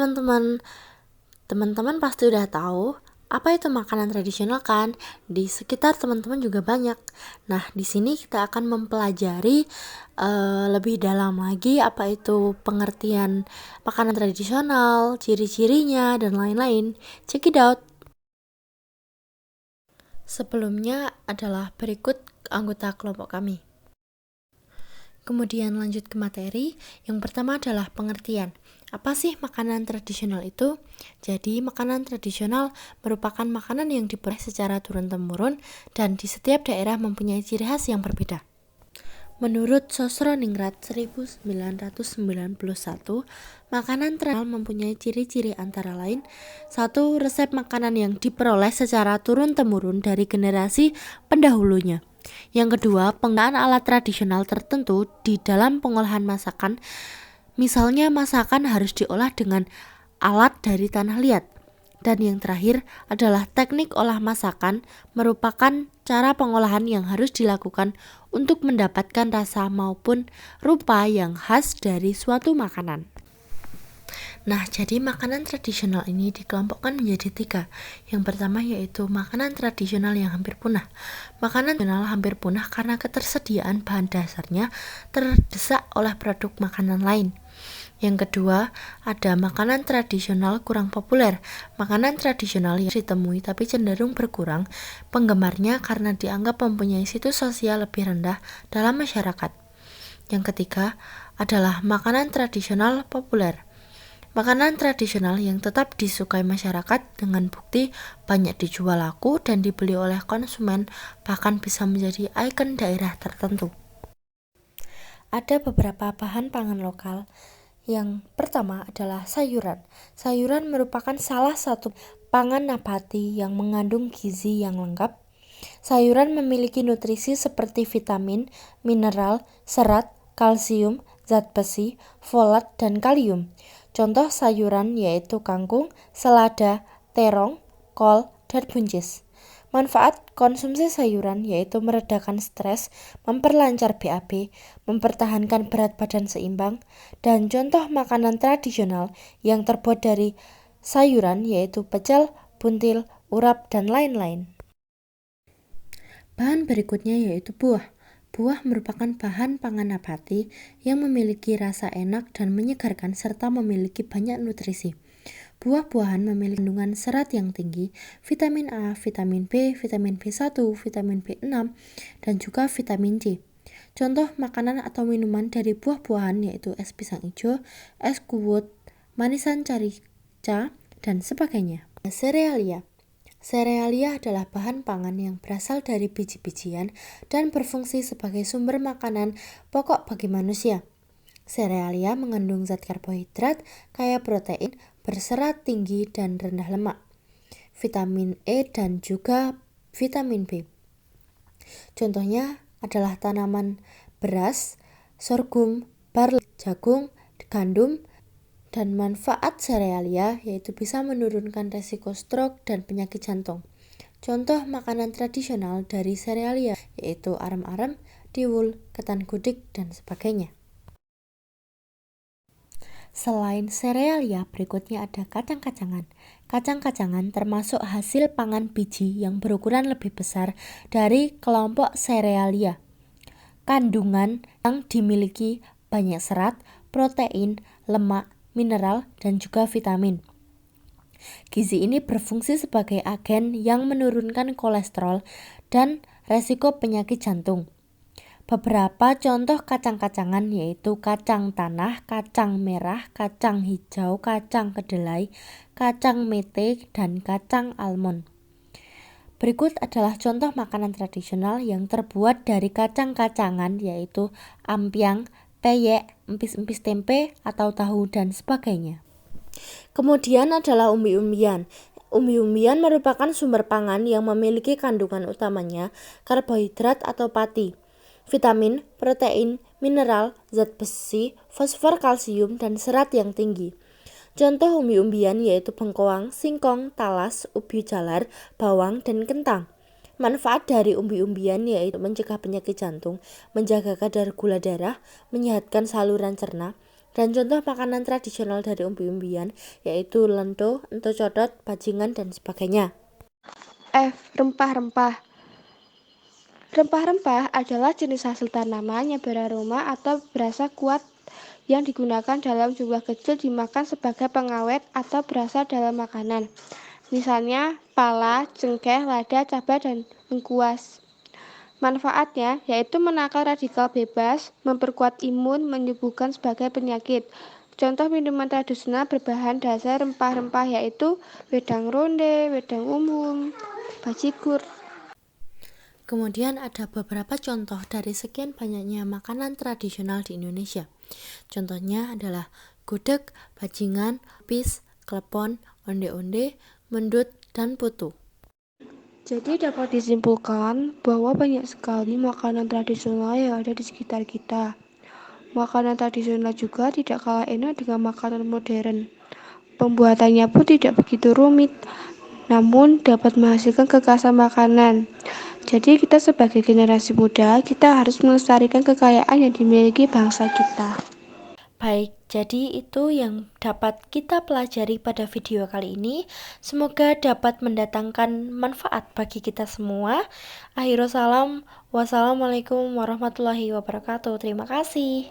teman-teman. Teman-teman pasti udah tahu apa itu makanan tradisional kan? Di sekitar teman-teman juga banyak. Nah, di sini kita akan mempelajari lebih dalam lagi apa itu pengertian makanan tradisional, ciri-cirinya, dan lain-lain. Check it out. Sebelumnya adalah berikut anggota kelompok kami. Kemudian lanjut ke materi. Yang pertama adalah pengertian. Apa sih makanan tradisional itu? Jadi, makanan tradisional merupakan makanan yang diperoleh secara turun-temurun dan di setiap daerah mempunyai ciri khas yang berbeda. Menurut Sosroningrat 1991, makanan tradisional mempunyai ciri-ciri antara lain: 1. Resep makanan yang diperoleh secara turun-temurun dari generasi pendahulunya. Yang kedua, penggunaan alat tradisional tertentu di dalam pengolahan masakan. Misalnya, masakan harus diolah dengan alat dari tanah liat. Dan yang terakhir adalah teknik olah masakan, merupakan cara pengolahan yang harus dilakukan untuk mendapatkan rasa maupun rupa yang khas dari suatu makanan. Nah, jadi makanan tradisional ini dikelompokkan menjadi 3. Yang pertama yaitu makanan tradisional yang hampir punah. Makanan tradisional hampir punah karena ketersediaan bahan dasarnya terdesak oleh produk makanan lain. Yang kedua, ada makanan tradisional kurang populer. Makanan tradisional yang ditemui tapi cenderung berkurang penggemarnya karena dianggap mempunyai situs sosial lebih rendah dalam masyarakat. Yang ketiga adalah makanan tradisional populer. Makanan tradisional yang tetap disukai masyarakat dengan bukti banyak dijual laku dan dibeli oleh konsumen, bahkan bisa menjadi ikon daerah tertentu. Ada beberapa bahan pangan lokal. Yang pertama adalah sayuran. Sayuran merupakan salah satu pangan nabati yang mengandung gizi yang lengkap. Sayuran memiliki nutrisi seperti vitamin, mineral, serat, kalsium, zat besi, folat, dan kalium. Contoh sayuran yaitu kangkung, selada, terong, kol, dan buncis. Manfaat konsumsi sayuran yaitu meredakan stres, memperlancar BAB, mempertahankan berat badan seimbang, dan contoh makanan tradisional yang terbuat dari sayuran yaitu pecel, buntil, urap, dan lain-lain. Bahan berikutnya yaitu buah. Buah merupakan bahan pangan nabati yang memiliki rasa enak dan menyegarkan serta memiliki banyak nutrisi. Buah-buahan memiliki kandungan serat yang tinggi, vitamin A, vitamin B, vitamin B1, vitamin B6, dan juga vitamin C. Contoh makanan atau minuman dari buah-buahan yaitu es pisang hijau, es kuwut, manisan carica, dan sebagainya. Serealia. Serealia adalah bahan pangan yang berasal dari biji-bijian dan berfungsi sebagai sumber makanan pokok bagi manusia. Serealia mengandung zat karbohidrat kaya protein, berserat tinggi dan rendah lemak, vitamin E dan juga vitamin B. Contohnya adalah tanaman beras, sorghum, barley, jagung, gandum, dan manfaat serealia yaitu bisa menurunkan resiko stroke dan penyakit jantung. Contoh makanan tradisional dari serealia yaitu arem-arem, tiwul, ketan gudik, dan sebagainya. Selain serealia, berikutnya ada kacang-kacangan. Kacang-kacangan termasuk hasil pangan biji yang berukuran lebih besar dari kelompok serealia. Kandungan yang dimiliki banyak serat, protein, lemak, mineral, dan juga vitamin. Gizi ini berfungsi sebagai agen yang menurunkan kolesterol dan resiko penyakit jantung. Beberapa contoh kacang-kacangan yaitu kacang tanah, kacang merah, kacang hijau, kacang kedelai, kacang mete, dan kacang almond. Berikut adalah contoh makanan tradisional yang terbuat dari kacang-kacangan yaitu ampiang, peyek, empis-empis tempe atau tahu, dan sebagainya. Kemudian adalah umbi-umbian. Umbi-umbian merupakan sumber pangan yang memiliki kandungan utamanya karbohidrat atau pati, vitamin, protein, mineral, zat besi, fosfor, kalsium, dan serat yang tinggi. Contoh umbi-umbian yaitu bengkoang, singkong, talas, ubi jalar, bawang, dan kentang. Manfaat dari umbi-umbian yaitu mencegah penyakit jantung, menjaga kadar gula darah, menyehatkan saluran cerna, Dan contoh makanan tradisional dari umbi-umbian yaitu lento, ento codot, bajingan, dan sebagainya. F. Rempah-rempah. Rempah-rempah adalah jenis hasil tanaman yang beraroma atau berasa kuat yang digunakan dalam jumlah kecil dimakan sebagai pengawet atau berasa dalam makanan. Misalnya pala, cengkeh, lada, cabai, dan lengkuas. Manfaatnya yaitu menangkal radikal bebas, memperkuat imun, menyembuhkan sebagai penyakit. Contoh minuman tradisional berbahan dasar rempah-rempah yaitu wedang ronde, wedang umum, bajigur. Kemudian ada beberapa contoh dari sekian banyaknya makanan tradisional di Indonesia. Contohnya adalah gudeg, bajingan, pis, klepon, onde-onde, mendut, dan putu. Jadi dapat disimpulkan bahwa banyak sekali makanan tradisional yang ada di sekitar kita. Makanan tradisional juga tidak kalah enak dengan makanan modern. Pembuatannya pun tidak begitu rumit, namun dapat menghasilkan kekhasan makanan. Jadi kita sebagai generasi muda, kita harus melestarikan kekayaan yang dimiliki bangsa kita. Baik, jadi itu yang dapat kita pelajari pada video kali ini. Semoga dapat mendatangkan manfaat bagi kita semua. Akhirul salam, wassalamualaikum warahmatullahi wabarakatuh. Terima kasih.